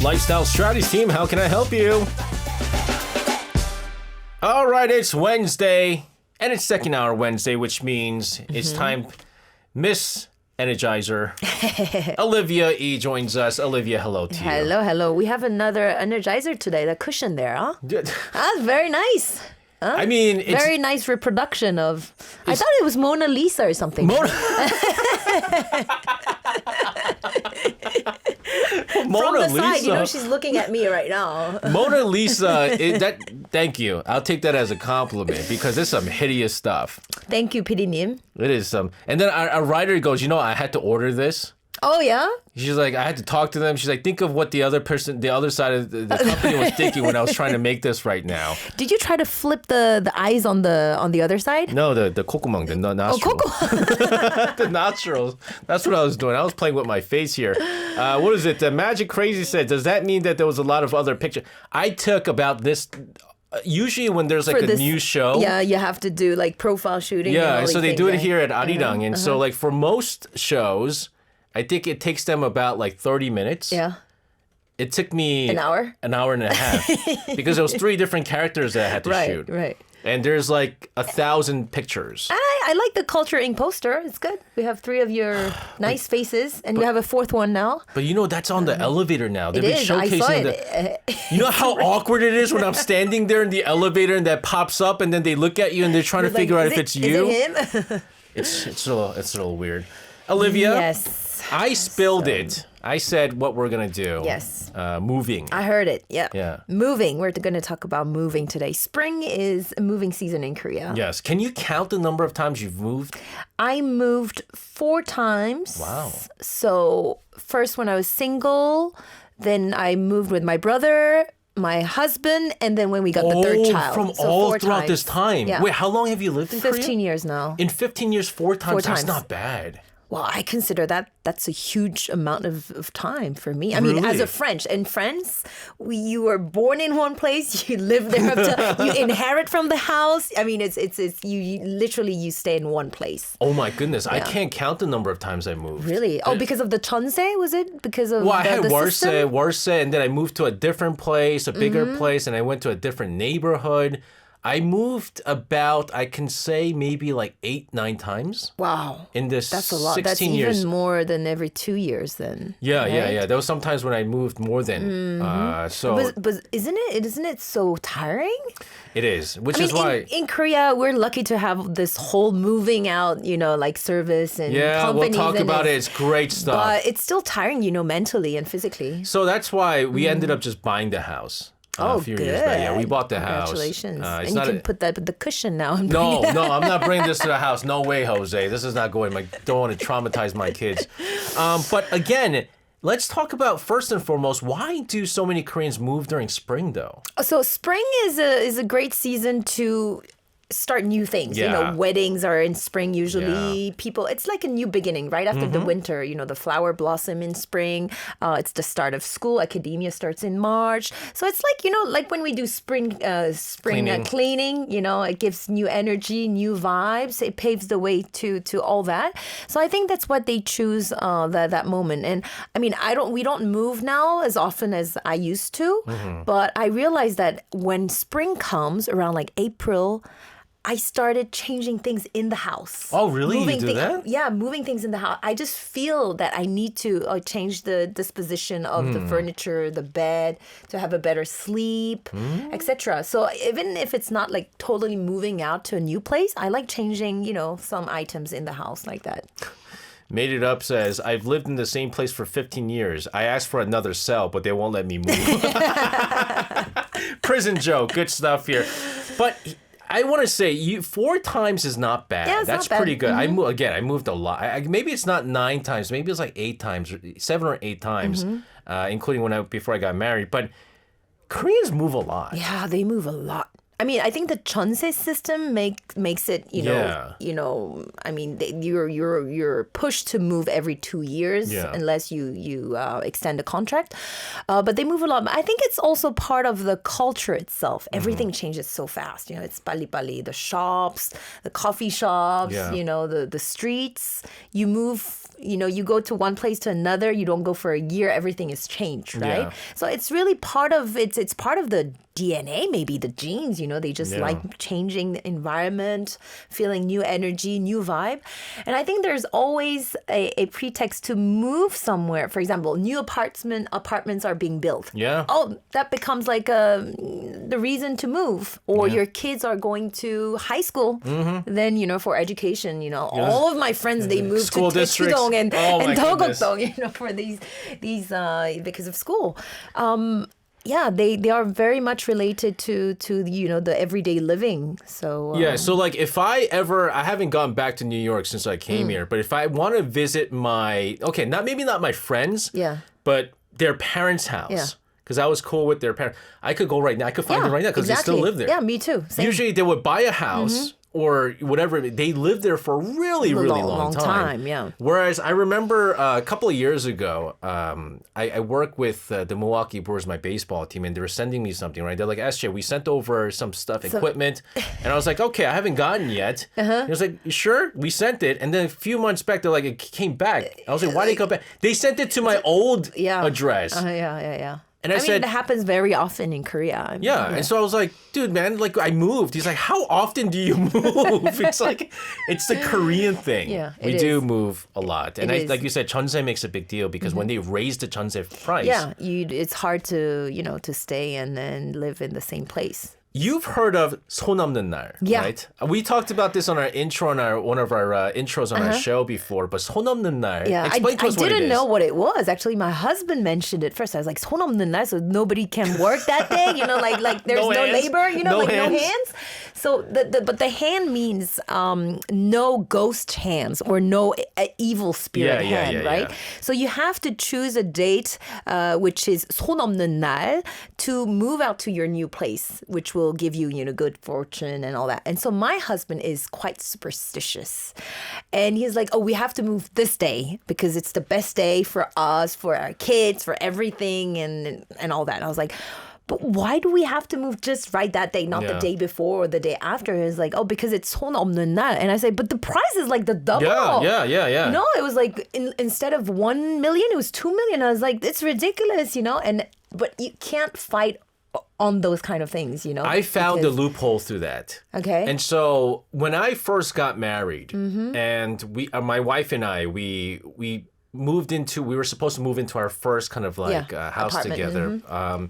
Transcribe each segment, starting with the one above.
Lifestyle Strategies team, how can I help you? All right, it's Wednesday, and it's second hour Wednesday, which means it's time. Miss Energizer Olivia Ih joins us. Olivia, hello to you. Hello. We have another Energizer today, the cushion there, huh? That's very nice. Huh? I mean, it's very nice reproduction of. I thought it was Mona Lisa or something. Mona From the Lisa. side, you know, she's looking at me right now. Mona Lisa. Thank you. I'll take that as a compliment because it's some hideous stuff. Thank you, PD님. It is some. And then our writer goes, you know, I had to order this. Oh, yeah? She's like, I had to talk to them. She's like, think of what the other side of the company was thinking when I was trying to make this right now. Did you try to flip the eyes on the other side? No, the 콧구멍, the nostrils. The nostrils. That's what I was doing. I was playing with my face here. What is it? The Magic Crazy said, does that mean that there was a lot of other pictures? I took about this... Usually when there's like a new show. Yeah, you have to do like profile shooting. Yeah, and so they things, do it right? here at ARIRANG. And so like for most shows... I think it takes them about like 30 minutes. Yeah. It took me... An hour? An hour and a half. Because there was 3 different characters that I had to shoot. Right. And there's like 1,000 pictures. I like the Kulture Inc. poster. It's good. We have 3 of your nice faces, and you have a 4th one now. But you know, that's on the elevator now. They've been It is. I saw showcasing it. You know how awkward it is when I'm standing there in the elevator and that pops up and then they look at you and they're trying to figure out if it's you. Is it him? It's a little weird. Olivia? Yes. I spilled it. I said what we're going to do. Yes. Moving. I heard it. Yeah. Yeah. Moving. We're going to talk about moving today. Spring is a moving season in Korea. Yes. Can you count the number of times you've moved? I moved 4 times. Wow. So first when I was single, then I moved with my brother, my husband, and then when we got the 3rd child. From so all 4 throughout times. this time. Yeah. Wait, how long have you lived in 15 Korea? years now. In 15 years, 4 times? 4 That's times. not bad. Well, I consider that's a huge amount of time for me. I mean, as a French, in France, you were born in one place, you live there up to, you inherit from the house. I mean, it's you literally you stay in one place. Oh my goodness, I can't count the number of times I moved. Really? Oh, because of the chonse, was it? Because of I had the Warsaw, and then I moved to a different place, a bigger place, and I went to a different neighborhood. I moved about, I can say, maybe like 8-9 times. Wow. In this That's a lot. 16 That's years. even more than every 2 years then. Yeah. There was some times when I moved more than. But isn't it so tiring? It is, which is why. In Korea, we're lucky to have this whole moving out, like service and companies. We'll talk about it. It's great stuff. But it's still tiring, mentally and physically. So that's why we ended up just buying the house. A few years back. Yeah, we bought the house. Congratulations. And you can put that with the cushion now. And no, I'm not bringing this to the house. No way, Jose. This is not going. I don't want to traumatize my kids. But again, let's talk about first and foremost, why do so many Koreans move during spring, though? So spring is a great season to start new things. Yeah. Weddings are in spring usually. Yeah. People, it's like a new beginning right after the winter. The flower blossom in spring. It's the start of school. Academia starts in March. So it's like, like when we do spring cleaning, it gives new energy, new vibes. It paves the way to all that. So I think that's what they choose that moment. And I mean, we don't move now as often as I used to, but I realized that when spring comes around like April, I started changing things in the house. Oh, really? You do that? Yeah, moving things in the house. I just feel that I need to change the disposition of the furniture, the bed, to have a better sleep, etc. So even if it's not like totally moving out to a new place, I like changing, some items in the house like that. Made It Up says, I've lived in the same place for 15 years. I asked for another cell, but they won't let me move. Prison joke. Good stuff here. But I want to say 4 times is not bad. Yeah, it's That's not bad. pretty good. I moved a lot. Maybe it's not 9 times. Maybe it's like 8 times, 7 or 8 times, including before I got married. But Koreans move a lot. Yeah, they move a lot. I mean, I think the 전세 system makes it, I mean, you're pushed to move every 2 years unless you extend a contract. But they move a lot. I think it's also part of the culture itself. Everything changes so fast. It's pali, the shops, the coffee shops, the streets. You move, you go to one place to another. You don't go for a year. Everything is changed, right? Yeah. So it's really part of the DNA, maybe the genes, they just like changing the environment, feeling new energy, new vibe. And I think there's always a pretext to move somewhere. For example, new apartments are being built. Yeah. Oh, that becomes like the reason to move. Or your kids are going to high school. Then, for education, all of my friends, they moved school to Daechudong and Deokdong, for these because of school. Yeah, they are very much related to the everyday living. So so like if I haven't gone back to New York since I came here, but if I want to visit maybe not my friends, but their parents' house. Because I was cool with their parents. I could go right now. I could find them right now because they still live there. Yeah, me too. Same. Usually they would buy a house or whatever. They lived there for a really, really long time. Yeah. Whereas I remember a couple of years ago, I worked with the Milwaukee Brewers, my baseball team, and they were sending me something, right? They're like, SJ, we sent over some stuff, equipment. And I was like, okay, I haven't gotten yet. He was like, sure, we sent it. And then a few months back, they're like, it came back. I was like, why did it come back? They sent it to my old address. Yeah. And I said, that happens very often in Korea. And so I was like, dude, man, like I moved. He's like, how often do you move? It's like, it's the Korean thing. Yeah, we do move a lot. And like you said, 전세 makes a big deal because when they raise the 전세 price. Yeah, it's hard to, to stay and then live in the same place. You've heard of 손 없는 날, right? We talked about this on our intro, on one of our intros on our show before, but 손 없는 날, explain to us what it is. I didn't know what it was. Actually, my husband mentioned it first. I was like, 손 없는 날, so nobody can work that day, like there's no labor, no hands. So, but the hand means no ghost hands or no evil spirit hand, right? Yeah. So you have to choose a date, which is 손 없는 날, to move out to your new place, which will give you, good fortune and all that. And so my husband is quite superstitious. And he's like, oh, we have to move this day because it's the best day for us, for our kids, for everything and all that. And I was like, but why do we have to move just right that day, not the day before or the day after? He's like, oh, because it's 손 없는 날. And I say, but the price is like the double. Yeah. No, it was like instead of 1 million, it was 2 million. I was like, it's ridiculous, but you can't fight on those kind of things, I found a loophole through that. Okay. And so when I first got married, and my wife and I, we were supposed to move into our first kind of like house apartment. together.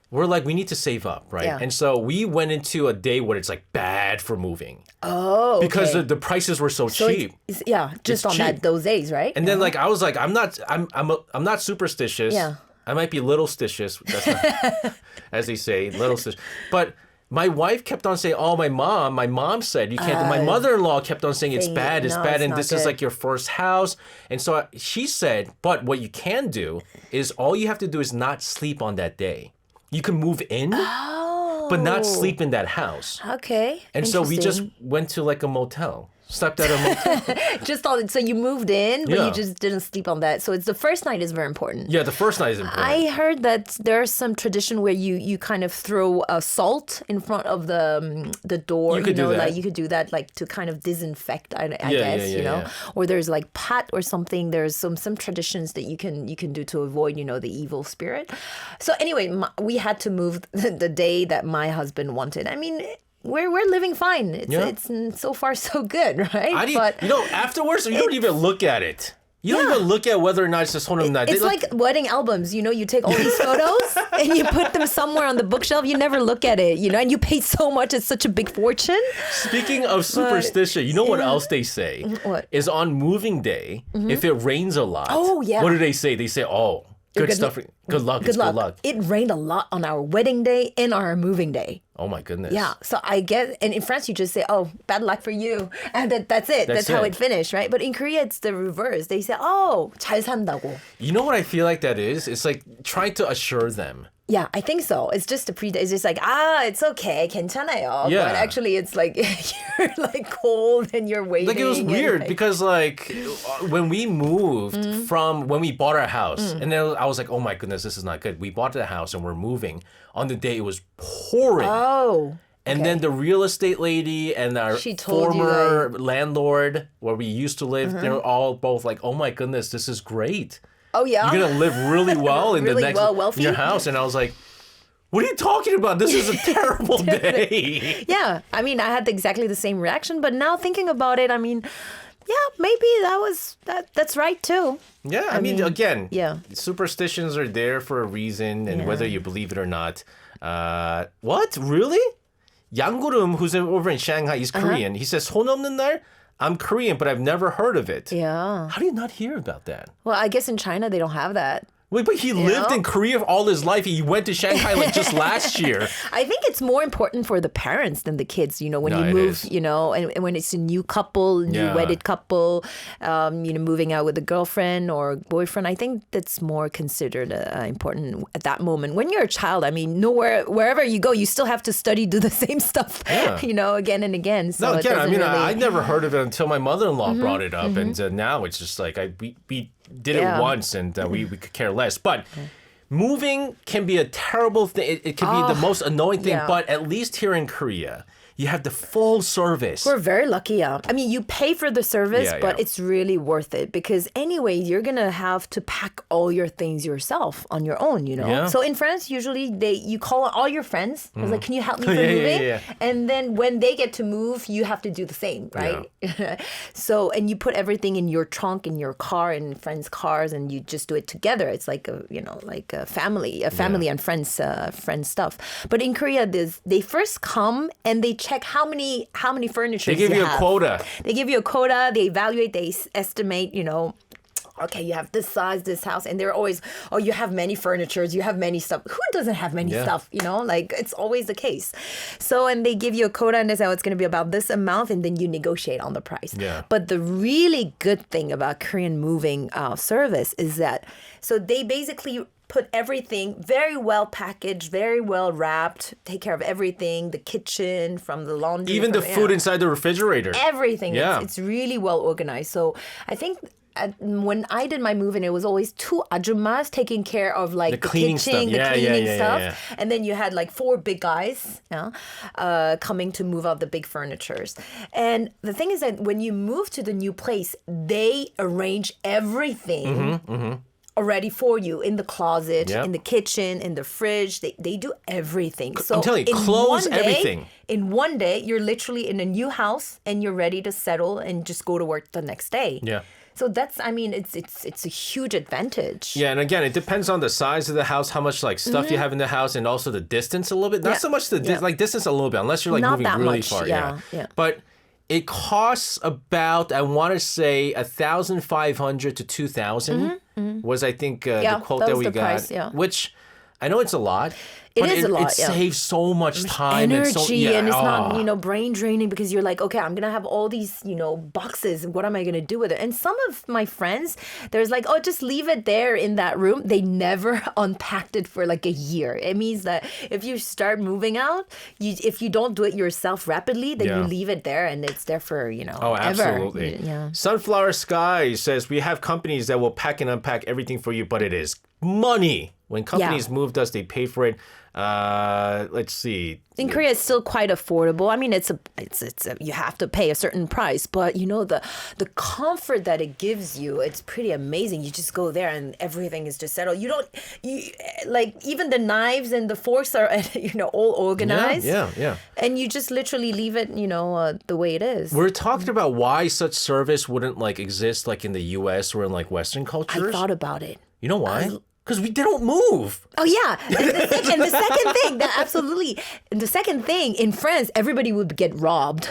We're like, we need to save up, right? Yeah. And so we went into a day where it's like bad for moving. Oh, because the prices were so cheap. It's just on cheap. Those days, right? And then like I was like, I'm not superstitious. Yeah. I might be little stitious. That's not, as they say, little stitious. But my wife kept on saying, oh, my mom said you can't. My mother-in-law kept on saying it's bad, and this is like your first house. And so she said, but what you can do is all you have to do is not sleep on that day. You can move in, but not sleep in that house. Okay. And so we just went to like a motel. Slept at a motel. So you moved in, but you just didn't sleep on that. So it's the first night is very important. Yeah, the first night is important. I heard that there's some tradition where you kind of throw salt in front of the door. You could do that. Like you could do that, like to kind of disinfect. I guess. Or there's like pat or something. There's some traditions that you can do to avoid the evil spirit. So anyway, we had to move the day that my husband wanted. I mean, we're living fine. It's so far so good, right? But afterwards, you don't even look at it. You don't even look at whether or not it's just 손 없는 날. It's like wedding albums. You take all these photos and you put them somewhere on the bookshelf. You never look at it, and you pay so much. It's such a big fortune. Speaking of superstition, what else they say? What? Is on moving day, if it rains a lot, oh, yeah. what do they say? They say, oh, good stuff. Good luck. Good It's luck. good luck. It rained a lot on our wedding day and our moving day. Oh my goodness. Yeah, so I guess, and in France you just say, "Oh, bad luck for you," and that's it. That's how it finished, right? But in Korea it's the reverse. They say, "Oh, 잘 산다고." You know what I feel like that is? It's like trying to assure them. Yeah, I think so. It's just it's just like, it's okay, 괜찮아요. Yeah. But actually it's like you're like cold and you're waiting. Like it was weird because like when we moved when we bought our house and then I was like, oh my goodness, this is not good. We bought the house and we're moving. On the day it was pouring. Oh. And then the real estate lady and our former landlord where we used to live, they were all both like, oh my goodness, this is great. Oh yeah. You're gonna live really well in really the next wealthy? in your house. And I was like, what are you talking about? This is a terrible day. Yeah. I mean, I had exactly the same reaction, but now thinking about it, I mean, yeah, maybe that's right too. Yeah, I mean, again, yeah. Superstitions are there for a reason, and whether you believe it or not. What? Really? Yangurum, who's over in Shanghai, he's Korean. He says, 손 없는 날? I'm Korean, but I've never heard of it. Yeah. How do you not hear about that? Well, I guess in China they don't have that. Wait, but he lived in Korea all his life. He went to Shanghai like just last year. I think it's more important for the parents than the kids, when you move, and when it's a new couple, new wedded couple, moving out with a girlfriend or boyfriend. I think that's more considered important at that moment. When you're a child, I mean, wherever you go, you still have to study, do the same stuff, again and again. So no, again, I mean, I never heard of it until my mother-in-law brought it up. And now it's just like, we did it once and we could care less. But moving can be a terrible thing. It can be the most annoying thing. But at least here in Korea, you have the full service. We're very lucky. I mean, you pay for the service, but it's really worth it because anyway, you're going to have to pack all your things yourself on your own, Yeah. So in France, usually you call all your friends. I was like, can you help me for moving? Yeah. And then when they get to move, you have to do the same, right? Yeah. So, and you put everything in your trunk, in your car, in friends' cars, and you just do it together. It's like a family and friends stuff. But in Korea, they first come and they check how many furniture they give you have. a quota. They give you a quota. They evaluate. They estimate. Okay, you have this size, this house, and they're always, you have many furnitures, you have many stuff. Who doesn't have many stuff? Like it's always the case. So, and they give you a quota and they say, it's going to be about this amount, and then you negotiate on the price. Yeah. But the really good thing about Korean moving service is that, so they basically put everything very well packaged, very well wrapped, take care of everything, the kitchen, from the laundry. Even the food inside the refrigerator. Everything. Yeah. It's really well organized. So I think when I did my move-in, it was always 2 ajumas taking care of like the cleaning kitchen, stuff. the cleaning stuff. Yeah. And then you had like 4 big guys coming to move out the big furnitures. And the thing is that when you move to the new place, they arrange everything already for you in the closet, in the kitchen, in the fridge. They do everything. So I'm telling you, clothes, everything. In one day, you're literally in a new house and you're ready to settle and just go to work the next day. Yeah. So that's, I mean, it's a huge advantage. Yeah, and again, it depends on the size of the house, how much like stuff you have in the house, and also the distance a little bit. Not so much the distance a little bit, unless you're like Not moving that really much, far. yeah. But it costs about, I want to say, 1,500 to 2,000 was I think the quote that we got, price, which I know it's a lot. It but is a lot. It saves so much time energy, and it's not brain draining because you're like, okay, I'm gonna have all these boxes. What am I gonna do with it? And some of my friends, there's like, just leave it there in that room. They never unpacked it for like a year. It means that if you start moving out, if you don't do it yourself rapidly, then you leave it there and it's there for Oh, ever. absolutely. Yeah. Sunflower Sky says we have companies that will pack and unpack everything for you, but it is money. When companies moved us, they paid for it. Let's see. In Korea, it's still quite affordable. I mean, it's you have to pay a certain price, but the comfort that it gives you, it's pretty amazing. You just go there and everything is just settled. You like even the knives and the forks are all organized. Yeah. And you just literally leave it, the way it is. We're talking about why such service wouldn't like exist like in the U.S. or in like Western cultures. I thought about it. You know why? Because they don't move. Oh, yeah. And the second thing, absolutely. And the second thing, in France, everybody would get robbed.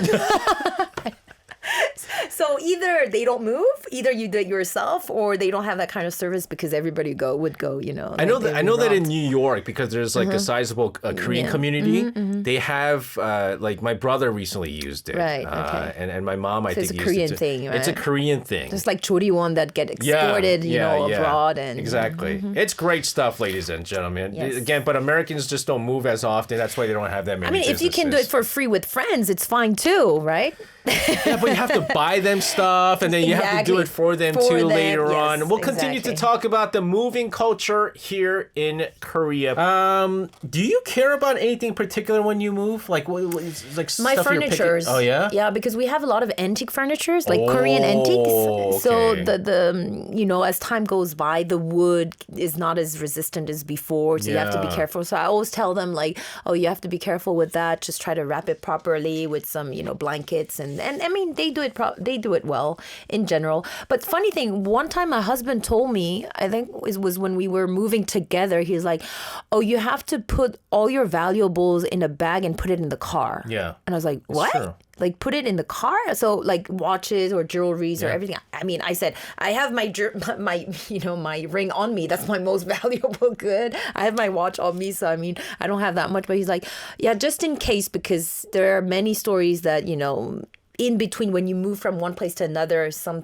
So either they don't move, either you do it yourself, or they don't have that kind of service because everybody would go, you know. I know that in New York, because there's like a sizable Korean community, they have like my brother recently used it. Right, okay. And my mom, I think, it's a used Korean it. thing, right? It's a Korean thing. Just like choriwon that get exported, abroad. And exactly. It's great stuff, ladies and gentlemen. Yes. Again, but Americans just don't move as often. That's why they don't have that many if you can do it for free with friends, it's fine too, right? Yeah, but you have to buy them stuff, and then you have to do it for them later on. We'll continue to talk about the moving culture here in Korea. Do you care about anything particular when you move? Like my stuff furnitures. Oh yeah. Yeah, because we have a lot of antique furnitures, like Korean antiques. Okay. So the as time goes by, the wood is not as resistant as before. So you have to be careful. So I always tell them like, oh, you have to be careful with that. Just try to wrap it properly with some blankets and I mean they do it well in general. But funny thing, one time my husband told me, I think it was when we were moving together, he's like, oh, you have to put all your valuables in a bag and put it in the car. Yeah. And I was like, what? True. Like put it in the car? So like watches or jewelries or everything. I mean, I said, I have my ring on me. That's my most valuable good. I have my watch on me. So I mean, I don't have that much. But he's like, yeah, just in case, because there are many stories that, in between when you move from one place to another, some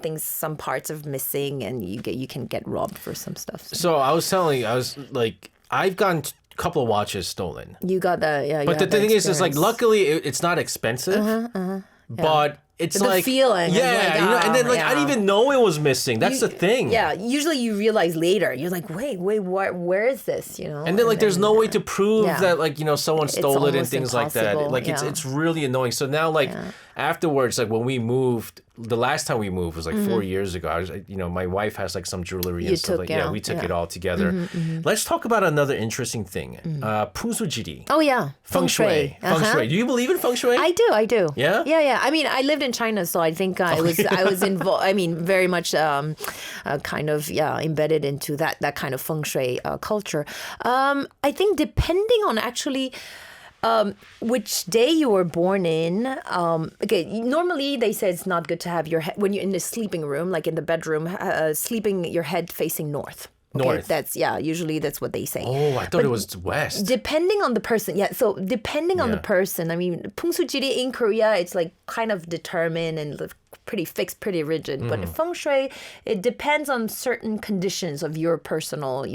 parts are missing and you can get robbed for some stuff. So I was like, I've gotten a couple of watches stolen. You got that, yeah. But the thing is like, luckily it's not expensive, but it's the like feeling. Yeah, and then like I didn't even know it was missing. That's the thing. Yeah, usually you realize later. You're like, wait, where is this? And then like there's no way to prove that like someone stole it and things like impossible. that. Like it's really annoying. So now like afterwards, like when we moved, the last time we moved was like 4 years ago. I was my wife has like some jewelry and stuff we took it all together. Let's talk about another interesting thing. 풍수지리. Oh yeah, feng shui. Feng shui. Do you believe in feng shui? I do. Yeah. Yeah. I mean, I lived in China, so I think I was involved. I mean, very much kind of embedded into that kind of feng shui culture. I think depending on actually. Which day you were born in. Normally they say it's not good to have your head when you're in the sleeping room, like in the bedroom, sleeping your head facing north. Okay, north. Usually that's what they say. Oh, I thought it was west. Depending on the person. Yeah, so depending on the person. I mean, 풍수지리 in Korea, it's like kind of determined and pretty fixed, pretty rigid. But feng shui, it depends on certain conditions of your personal,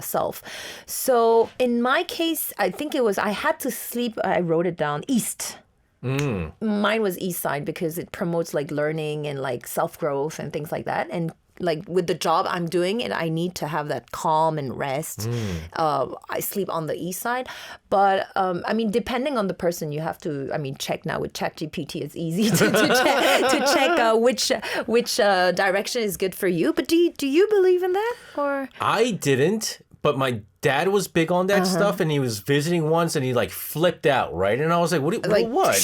self. So in my case, I think I had to sleep, I wrote it down, east. Mine was east side because it promotes like learning and like self-growth and things like that. And like with the job I'm doing and I need to have that calm and rest. I sleep on the east side. But I mean, depending on the person, you have to, check now with ChatGPT. It's easy to check which direction is good for you. But do you believe in that? Or I didn't, but my dad was big on that stuff, and he was visiting once, and he like flipped out, right? And I was like, what?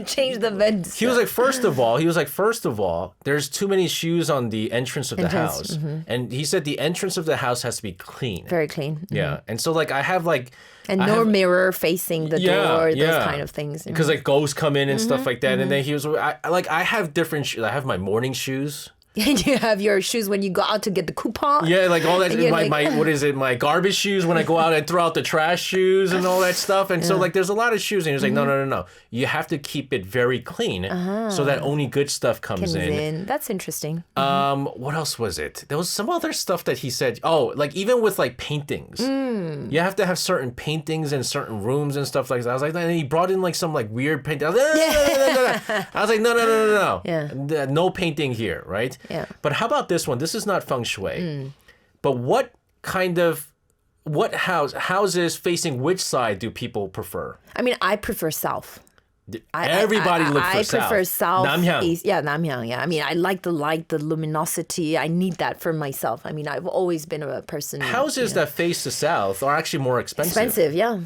Change the bed. He was like, first of all, there's too many shoes on the entrance of the house. And he said the entrance of the house has to be clean. Very clean. Yeah. And so like I have like... And no mirror facing the door, those kind of things. Because like ghosts come in and stuff like that. And then he was... I have different shoes. I have my morning shoes. And you have your shoes when you go out to get the coupon. Yeah, like all that. My garbage shoes when I go out and throw out the trash shoes and all that stuff. And so like there's a lot of shoes, and he's like, no. You have to keep it very clean so that only good stuff comes in. That's interesting. What else was it? There was some other stuff that he said. Oh, like even with like paintings, you have to have certain paintings in certain rooms and stuff like that. I was like, and he brought in like some like weird painting. I was like, no. Yeah. No painting here, right? Yeah. But how about this one? This is not feng shui. But what houses facing which side do people prefer? I mean, I prefer south. Everybody looks for south. I prefer south. 남향. East. Yeah, 남향. Yeah. I mean, I like the light, the luminosity. I need that for myself. I mean, I've always been a person. Houses that face the south are actually more expensive. Expensive, yeah.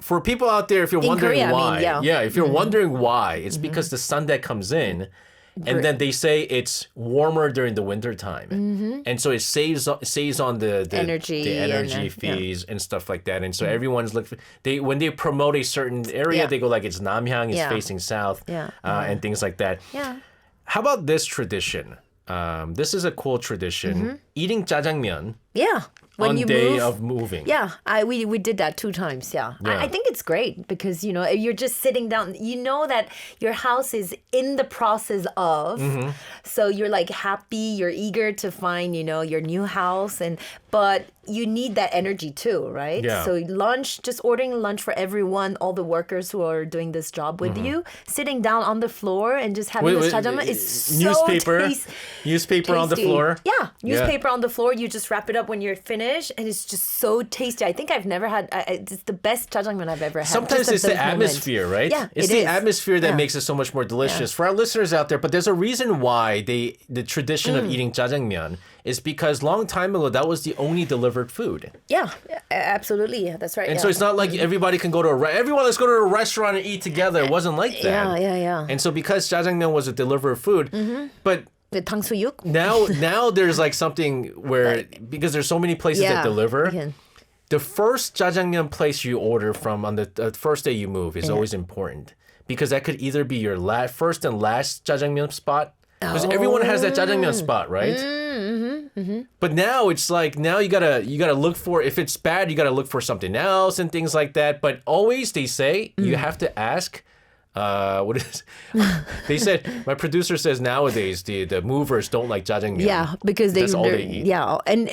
For people out there, if you're wondering Korea, why, if you're wondering why, it's because the sun that comes in. And then they say it's warmer during the winter time, and so it saves on the energy fees and stuff like that. And so everyone's when they promote a certain area, they go like it's 남향, it's facing south, and things like that. Yeah. How about this tradition? This is a cool tradition. Eating jjajangmyeon. Yeah. When on you day move, of moving. Yeah, we did that 2 times. Yeah, Yeah. I think it's great because you're just sitting down. You know that your house is in the process of, so you're like happy. You're eager to find your new house, but you need that energy too, right? Yeah. So lunch, just ordering lunch for everyone, all the workers who are doing this job with you, sitting down on the floor and just having this jjajangmyeon is so newspaper on the tasty. floor. Yeah, newspaper on the floor. You just wrap it up when you're finished, and it's just so tasty. I think I've never had. It's the best jjajangmyeon I've ever had. Sometimes it's the atmosphere, right? Yeah, it's it the is. atmosphere that makes it so much more delicious. For our listeners out there, but there's a reason why the tradition of eating jjajangmyeon is because long time ago that was the only delivered food. Yeah, absolutely. Yeah, that's right. And so it's not like everybody can go to everyone let's go to a restaurant and eat together. It wasn't like that. Yeah. And so because jjajangmyeon was a delivered food, but The 탕수육. now there's like something where because there's so many places that deliver. The first jjajangmyeon place you order from on the first day you move is always important because that could either be your first and last jjajangmyeon spot because everyone has that jjajangmyeon spot, right? But now it's like you gotta look for if it's bad you gotta look for something else and things like that. But always they say you have to ask. What is? They said my producer says nowadays the movers don't like jjajangmyeon. Yeah, because that's all they eat. Yeah, and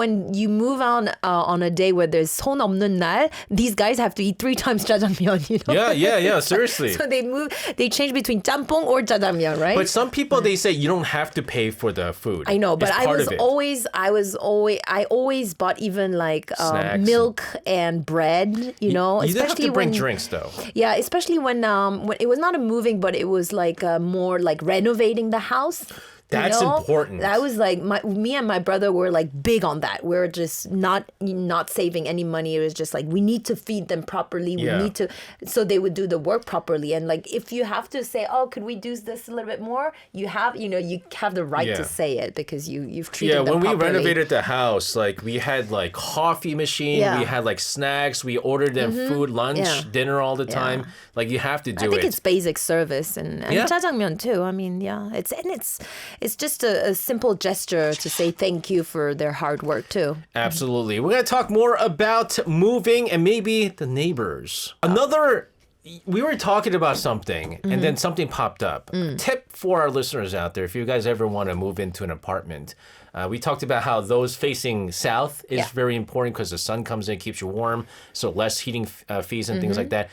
when you move on a day where there's 손 없는 날, these guys have to eat 3 times jjajangmyeon. Yeah. Seriously. So they change between 짬뽕 or jjajangmyeon, right? But some people they say you don't have to pay for the food. I know, but it's I always bought even like milk and bread. You know, you especially have to bring when drinks though. Yeah, especially when it was not a moving, but it was like more like renovating the house. That's important. That was like me and my brother were like big on that. We're just not saving any money. It was just like we need to feed them properly. We need to, so they would do the work properly. And like if you have to say, oh, could we do this a little bit more? You have the right to say it because you've treated them properly. Yeah, when we renovated the house, like we had like coffee machine, we had like snacks, we ordered them food, lunch, dinner all the time. Like you have to do it. I think it's basic service and jjajangmyeon too. I mean, it's just a simple gesture to say thank you for their hard work too. Absolutely. We're going to talk more about moving and maybe the neighbors. We were talking about something and then something popped up. Tip for our listeners out there, if you guys ever want to move into an apartment, we talked about how those facing south is very important because the sun comes in, keeps you warm, so less heating fees and things like that.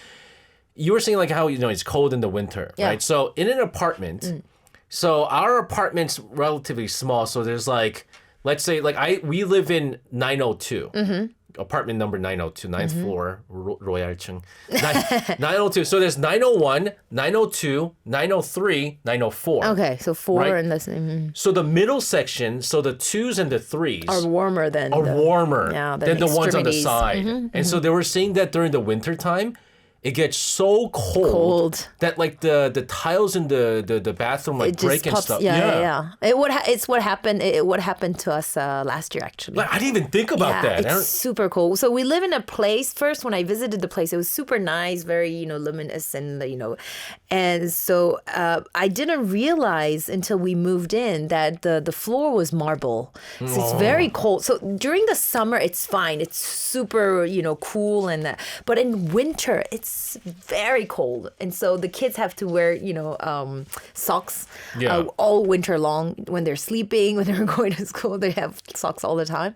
You were saying like how it's cold in the winter, right? So in an apartment, so our apartment's relatively small. So there's like, let's say like we live in 902. Apartment number 902, ninth floor, 로얄층. 902. So there's 901, 902, 903, 904. Okay, so 4 right? and the same. So the middle section, so the 2s and the 3s Are warmer than the ones on the extremities. side. And so they were saying that during the winter time, it gets so cold that like the tiles in the bathroom like break and stuff. Yeah. It's what happened. What happened to us last year actually. Like, I didn't even think about that. It's super cold. So we live in a place. First, when I visited the place, it was super nice, very luminous, and and so I didn't realize until we moved in that the floor was marble. So it's very cold. So during the summer, it's fine. It's super cool but in winter, it's very cold, and so the kids have to wear socks all winter long when they're sleeping, when they're going to school. They have socks all the time,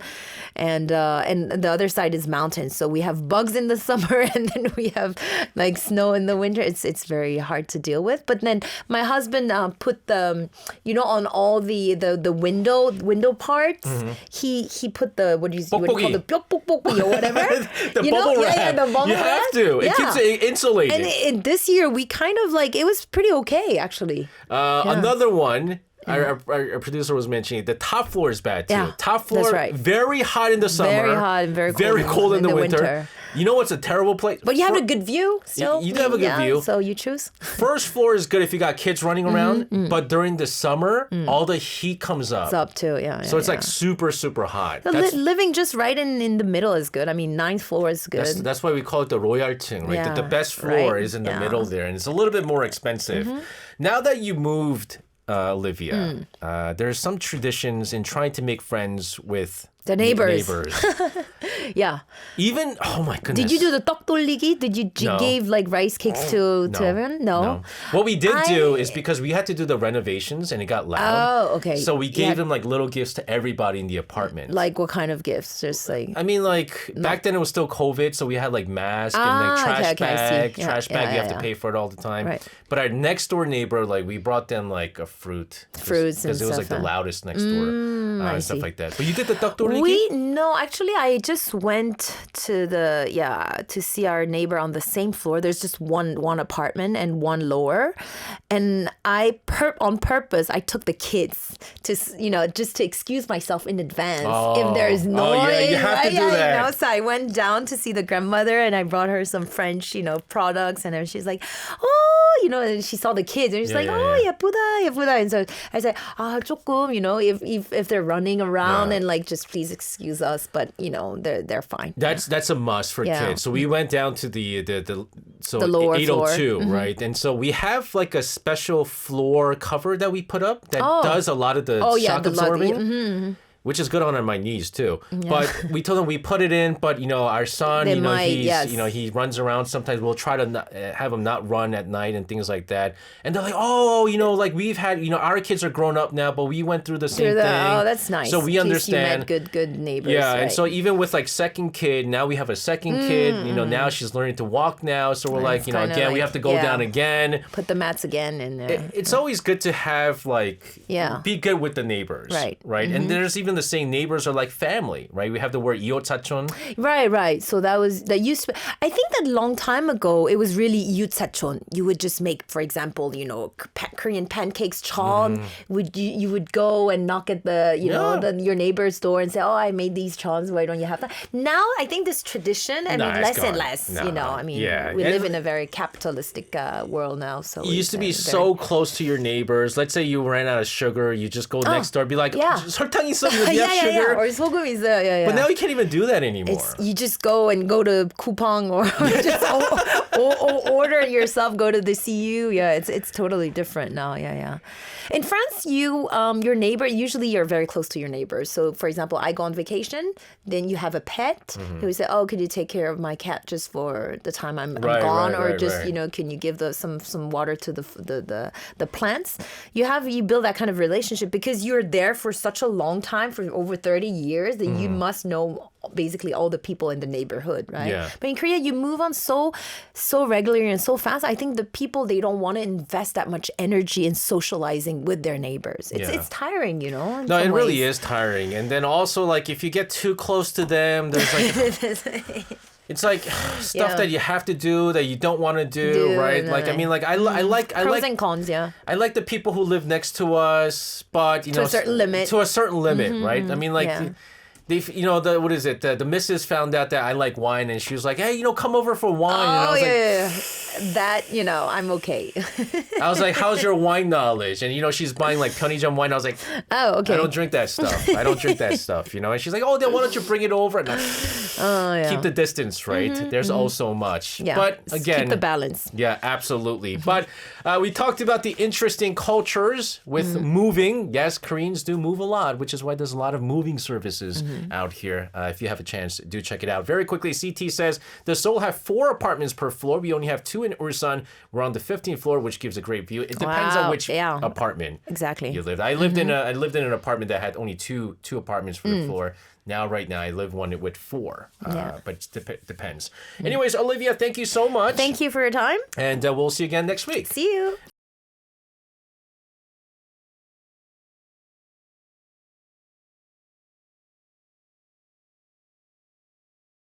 and the other side is mountains, so we have bugs in the summer, and then we have like snow in the winter. It's very hard to deal with. But then my husband put the on all the window parts. He put the what you would call the 뼈뽁뽁이 or whatever. The bubble wrap. The bubble you wrap. have to. It keeps it insulated. And this year we kind of like it was pretty okay actually. Another one. Our producer was mentioning the top floor is bad too. Yeah, top floor, that's right. very hot in the summer. Very hot and very cold in the winter. You know what's a terrible place? But you have a good view still. You do have a good view. So you choose. First floor is good if you got kids running around, but during the summer, all the heat comes up. It's up too, So it's like super, super hot. So living just right in the middle is good. I mean, 9th floor is good. That's why we call it the 로얄층, right? Yeah, the best floor is in the middle there, and it's a little bit more expensive. Now that you moved Olivia, there's some traditions in trying to make friends with the neighbors. Yeah. Even, oh my goodness. Did you do the 떡 돌리기? Did you give like rice cakes to everyone? No. What we did do is because we had to do the renovations and it got loud. Oh, okay. So we gave them like little gifts to everybody in the apartment. Like what kind of gifts? Just like... I mean, like back then it was still COVID, so we had like masks and like trash bag. Trash bag, you have to pay for it all the time. Right. But our next door neighbor, like we brought them like a fruits and it was like the loudest next door and stuff like that. But you did the 떡 돌리기? No, actually, I just went to to see our neighbor on the same floor. There's just one apartment and one lower, and I on purpose I took the kids to just to excuse myself in advance if there's noise. Oh yeah, you have to do that. So I went down to see the grandmother and I brought her some French products, and then she's like, and she saw the kids and she's like, 예쁘다. And so I said, 조금, if they're running around and like just please excuse us, but they're fine. That's a must for kids. So we went down to the lower 802, floor. right? And so we have like a special floor cover that we put up that does a lot of the shock absorbing. Which is good on my knees too. Yeah. But we told them we put it in, but our son, he runs around. Sometimes we'll try to have him not run at night and things like that. And they're like, like we've had, our kids are grown up now, but we went through the same thing. Oh, that's nice. So we understand. You met good neighbors. Yeah, right? And so even with like second kid, now we have a second kid. Now she's learning to walk now. So we're like, again, we have to go down again. Put the mats again in there. It's always good to have be good with the neighbors. Right. Right. And there's even the saying neighbors are like family, right? We have the word 이웃사촌. Right. So that used to, I think that long time ago, it was really 이웃사촌. You would just make, for example, Korean pancakes, chon. You would go and knock at your neighbor's door and say, I made these chons. Why don't you have that? Now, I think this tradition, less and less, we live in a very capitalistic world now. So you used to be so close to your neighbors. Let's say you ran out of sugar, you just go next door, be like, 설탕 있어? Do you have sugar? Or 소금 있어요. But now you can't even do that anymore. You just go to Coupang or just order it yourself. Go to the CU. Yeah, it's totally different now. Yeah. In France, your neighbor, usually you're very close to your neighbors. So, for example, I go on vacation, then you have a pet. Who say, could you take care of my cat just for the time I'm gone, or just can you give some water to the plants? You build that kind of relationship because you're there for such a long time, for over 30 years, that you must know basically all the people in the neighborhood, right? Yeah. But in Korea, you move on so regularly and so fast. I think the people, they don't want to invest that much energy in socializing with their neighbors. It's tiring, No, it really is tiring. And then also, like, if you get too close to them, there's like... It's like stuff that you have to do that you don't want to do, right? Like, I mean, like, I like pros and cons, yeah. I like the people who live next to us, but to a certain limit. To a certain limit, right? I mean, like, they, what is it? The missus found out that I like wine, and she was like, "Hey, come over for wine." And I was like, that, I'm okay. I was like, "How's your wine knowledge?" And she's buying like 편의점 wine. I was like, "Oh, okay. I don't drink that stuff. And she's like, "Oh, then why don't you bring it over?" And keep the distance, right? There's also much. Yeah. But again, keep the balance. Yeah, absolutely. But we talked about the interesting cultures with moving. Yes, Koreans do move a lot, which is why there's a lot of moving services out here. If you have a chance, do check it out. Very quickly, CT says, does Seoul have 4 apartments per floor? We only have 2 in Ulsan. We're on the 15th floor, which gives a great view. It depends on which apartment you live. I lived in an apartment that had only two apartments for the floor. Right now, I live one with 4, but it depends. Anyways, Olivia, thank you so much. Thank you for your time. And we'll see you again next week. See you.